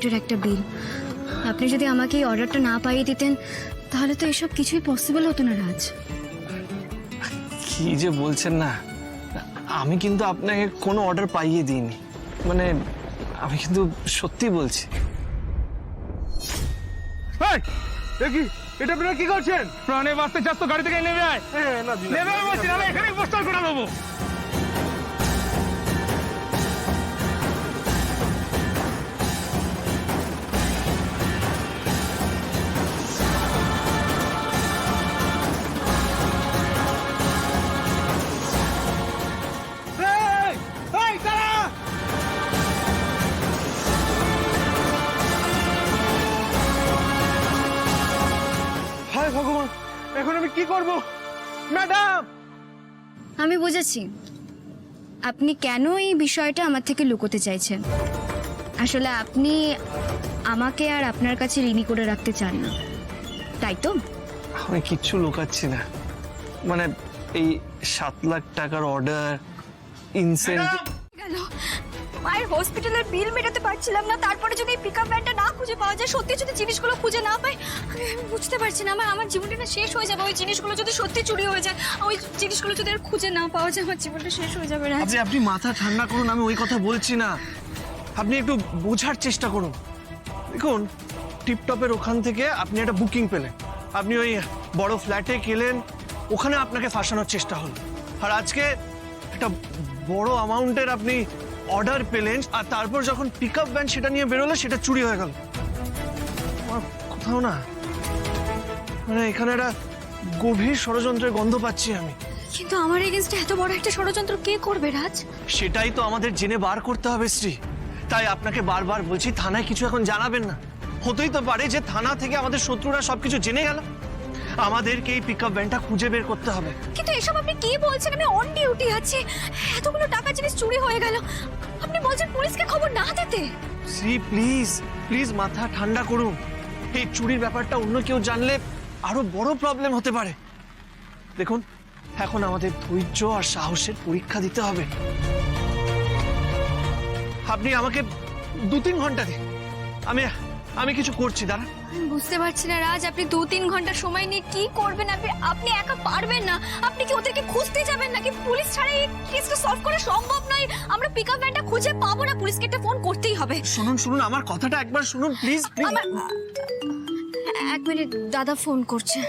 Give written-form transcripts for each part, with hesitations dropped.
অ্যামাউন্টের একটা বিল। আপনি যদি আমাকে এই অর্ডারটা না পাইয়ে দিতেন তাহলে তো এসব কিছুই পসিবল হতো না রাজ। কি যে বলছেন না, আমি কিন্তু আপনাকে কোনো অর্ডার পাইয়ে দিইনি। মানে আমি কিন্তু সত্যি বলছি। এটা আপনারা কি করছেন? প্রাণে বাঁচতে চাস তো গাড়ি থেকে নেমে আয়। নেমে আয় বলছি, নাহলে এখানেই পোস্টার করে দেবো। হায় ভগবান, এখন আমি কি করব? ম্যাডাম, আমি বুঝেছি আপনি কেন এই বিষয়টা আমার থেকে লুকোতে চাইছেন। আসলে আপনি আমাকে আর আপনার কাছে ঋণী করে রাখতে চান না, তাই তো? আমি কিচ্ছু লুকাচ্ছি না। মানে এই 7 লাখ টাকার অর্ডার, ইনসেন্টিভ। গেল মায়ের হসপিটালের বিল মেটাতে পারছিলাম না, তারপরে যদি পিকআপ ভ্যানটা না খুঁজে পাওয়া যায়, সত্যি যদি জিনিসগুলো খুঁজে না পাই, আমি বুঝতে পারছি না আমার জীবনটা না শেষ হয়ে যাবে। ওই জিনিসগুলো যদি সত্যি চুরি হয়ে যায়, ওই জিনিসগুলো যদি আর খুঁজে না পাওয়া যায়, আমার জীবনটা শেষ হয়ে যাবে। রাজ, আপনি মাথা ঠান্ডা করুন, আমি ওই কথা বলছি না। আপনি একটু বোঝার চেষ্টা করুন। দেখুন, টিপটপের ওখান থেকে আপনি একটা বুকিং পেলেন, আপনি ওই বড় ফ্ল্যাটে গেলেন, ওখানে আপনাকে ফাঁসানোর চেষ্টা হলো। আর আজকে একটা বড় অ্যামাউন্টের আপনি অর্ডার পেলেন, আর তারপর যখন পিকআপ ভ্যান সেটা নিয়ে বেরোলো, সেটা চুরি হয়ে গেল। আমার কোথাও না, মানে এখানে একটা গভীর ষড়যন্ত্রের গন্ধ পাচ্ছি আমি। কিন্তু আমার এগেইনস্টে এত বড় একটা ষড়যন্ত্র কে করবে রাজ? সেটাই তো আমাদের জেনে বার করতে হবে শ্রী। তাই আপনাকে বারবার বলছি, থানায় কিছু এখন জানাবেন না। হতেই তো পারে যে থানা থেকে আমাদের শত্রুরা সবকিছু জেনে গেল। আমাদেরকে এই পিকআপ ভ্যানটা খুঁজে বের করতে হবে। কিন্তু এসব আপনি কি বলছেন? আমি অন ডিউটি আছি, এতগুলো টাকা জিনিস চুরি হয়ে গেল, আপনি বলছেন পুলিশকে খবর না দিতে? শ্রী প্লিজ প্লিজ মাথা ঠান্ডা করুন। এই চুরির ব্যাপারটা অন্য কেউ জানলে আরো বড় প্রবলেম হতে পারে। দেখুন, এখন আমাদের ধৈর্য আর সাহসের পরীক্ষা দিতে হবে। আপনি আমাকে 2-3 ঘন্টা দিন, আমি কিছু করছি। দাঁড়া, আমি বুঝতে পারছি না রাজ, আপনি 2-3 ঘন্টা সময় নিয়ে কি করবেন? আপনি একা পারবেন না। আপনি কি ওদেরকে খুঁজতে যাবেন নাকি? পুলিশ ছাড়া এই কেসটা সলভ করা সম্ভব নয়। আমরা পিকআপ ভ্যানটা খুঁজে পাবো না, পুলিশকে একটা ফোন করতেই হবে। শুনুন আমার কথাটা একবার শুনুন প্লিজ। এক মিনিট, দাদা ফোন করছে।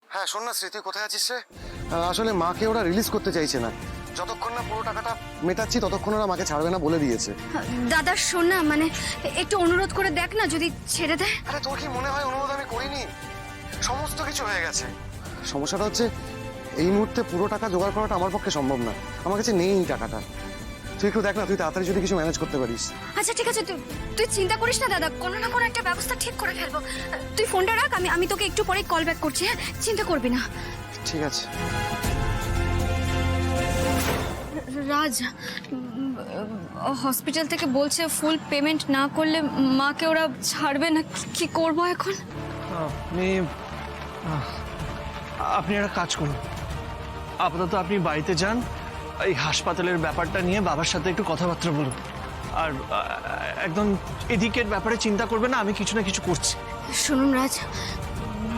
হ্যাঁ শোন না স্মৃতি, কোথায় আছিস রে? আসলে মাকে ওরা রিলিজ করতে চাইছে না। যতক্ষণ না পুরো টাকাটা মেটাচ্ছি ততক্ষণ ওরা মাকে ছাড়বে না বলে দিয়েছে। দাদা শোন না, মানে একটু অনুরোধ করে দেখ না, যদি ছেড়ে দেয়। আরে তোর কি মনে হয় অনুরোধ আমি করিনি? সমস্ত কিছু হয়ে গেছে। সমস্যাটা হচ্ছে এই মুহূর্তে পুরো টাকা জোগাড় করাটা আমার পক্ষে সম্ভব না। আমার কাছে নেই এই টাকাটা। তুই একটু দেখ না, তুই তাড়াতাড়ি যদি কিছু ম্যানেজ করতে পারিস। আচ্ছা ঠিক আছে, তুই চিন্তা করিস না দাদা, কোনো না কোনো একটা ব্যবস্থা ঠিক করে ফেলবো। তুই ফোনটা রাখ, আমি তোকে একটু পরে কল ব্যাক করছি। হ্যাঁ, চিন্তা করবি না। ঠিক আছে। রাজ, হসপিটাল থেকে বলছে ফুল পেমেন্ট না করলে মাকে ওরা ছাড়বে না। কি করবো এখন? আপনি একটা কাজ করুন, আপাতত আপনি বাড়িতে যান, এই হাসপাতালের ব্যাপারটা নিয়ে বাবার সাথে একটু কথাবার্তা বলুন। আর একদম এদিকের ব্যাপারে চিন্তা করবেন না, আমি কিছু না কিছু করছি। শুনুন রাজ,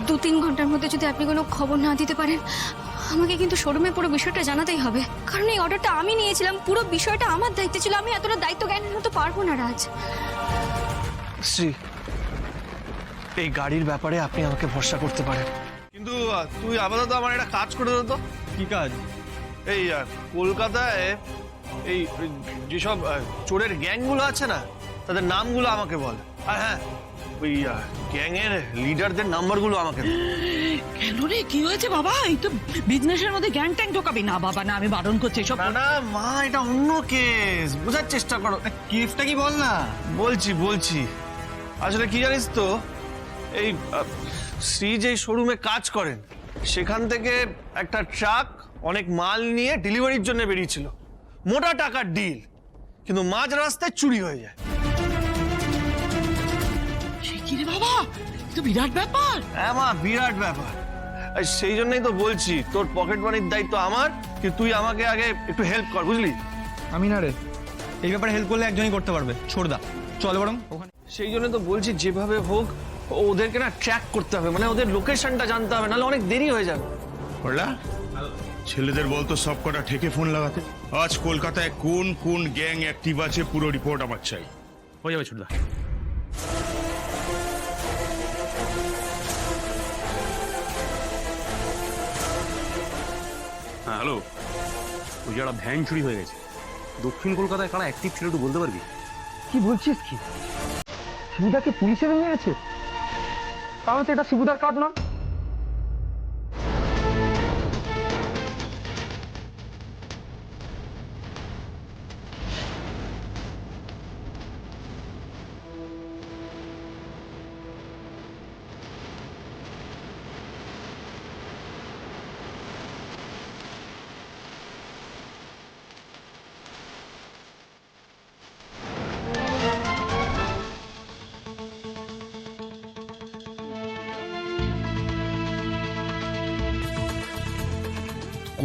2-3 ঘন্টার মধ্যে যদি আপনি কোনো খবর না দিতে পারেন, আমাকে কিন্তু শোরুমে পুরো বিষয়টা জানাতেই হবে। কারণ এই অর্ডারটা আমি নিয়েছিলাম, পুরো বিষয়টা আমার দায়িত্ব ছিল। আমি এতটা দায়িত্ব জ্ঞান হতে পারবো না রাজ। শ্রী, এই গাড়ির ব্যাপারে আপনি আমাকে ভরসা করতে পারেন, কিন্তু তুই আপাতত আমার একটা কাজ করে দে তো। কি কাজ? এই কলকাতায় এই যেসব চোরের গ্যাংগুলো আছে না, তাদের নামগুলো আমাকে বল। আর হ্যাঁ, ওই গ্যাংয়ের লিডারদের নাম্বারগুলো আমাকে দে। কেন রে, কি হয়েছে বাবা? এই তো বিজনেসের মধ্যে গ্যাং ট্যাং ঢোকাবি না বাবা, না আমি বারণ করছি এসব। না না মা, এটা অন্য কেস, বোঝার চেষ্টা করো। কেসটা কি বল না। বলছি আসলে কি জানিস তো, এই শ্রী যে শোরুমে কাজ করেন, সেখান থেকে একটা ট্রাক অনেক মাল নিয়ে ডেলিভারির জন্য বেরিয়েছিল, মোটা টাকার ডিল, কিন্তু মাঝ রাস্তায় চুরি হয়ে যায়। সে কি রে বাবা, তো বিরাট ব্যাপার। হ্যাঁ মা, বিরাট ব্যাপার। আর সেই জন্যই তো বলছি, তোর পকেট মানির দায়িত্ব আমার, কিন্তু তুই আমাকে আগে একটু হেল্প কর, বুঝলি? আমি না রে, এই ব্যাপারে হেল্প করলে একজনই করতে পারবে, ছোড়দা। চল বরং ওখানে। সেই জন্য তো বলছি যেভাবে হোক ওদেরকে না ট্র্যাক করতে হবে, মানে ওদের লোকেশনটা জানতে হবে, নাহলে অনেক দেরি হয়ে যাবে। বললা ছেলেদের বলতো সব কটা ঠেকে ফোন লাগাতে। আজ কলকাতায় কোন কোন গ্যাং অ্যাক্টিভ আছে পুরো রিপোর্ট আমার চাই। হয়ে যাবে ছোটদা। হ্যাঁ হ্যালো, ওই যারা ভ্যান চুরি হয়ে গেছে দক্ষিণ কলকাতায় কারা অ্যাক্টিভ ছিল একটু বলতে পারবি? কি বলছিস কি? শিবুদাকে পুলিশে নিয়ে গেছে? তাহলে তো এটা শিবুদার কাজ না।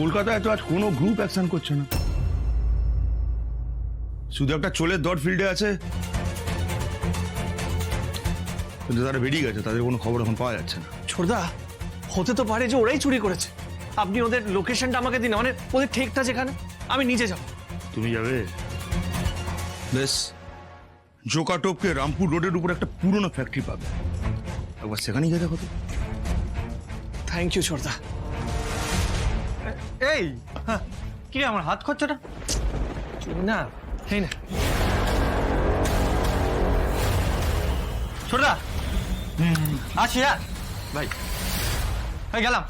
কলকাতায় তো আজ কোনো গ্রুপ অ্যাকশন করছে না, শুধু একটা চোলের দর ফিল্ডে আছে, কিন্তু তারা বেরিয়ে গেছে, তাদের কোনো খবর এখন পাওয়া যাচ্ছে না। ছোটদা, হতে তো পারে যে ওরাই চুরি করেছে। আপনি ওদের লোকেশনটা আমাকে দিন, মানে ওদের ঠিকটা যেখানে, আমি নিজে যাব। তুমি যাবে? বেশ, জোকাটোপকে রামপুর রোডের উপর একটা পুরনো ফ্যাক্টরি পাবে, একবার সেখানে গিয়ে দেখো তো। থ্যাংক ইউ ছোটদা। এই কি আমার হাত খরচাটা? না এই না, ছোটদা আসি। ভাই গেলাম।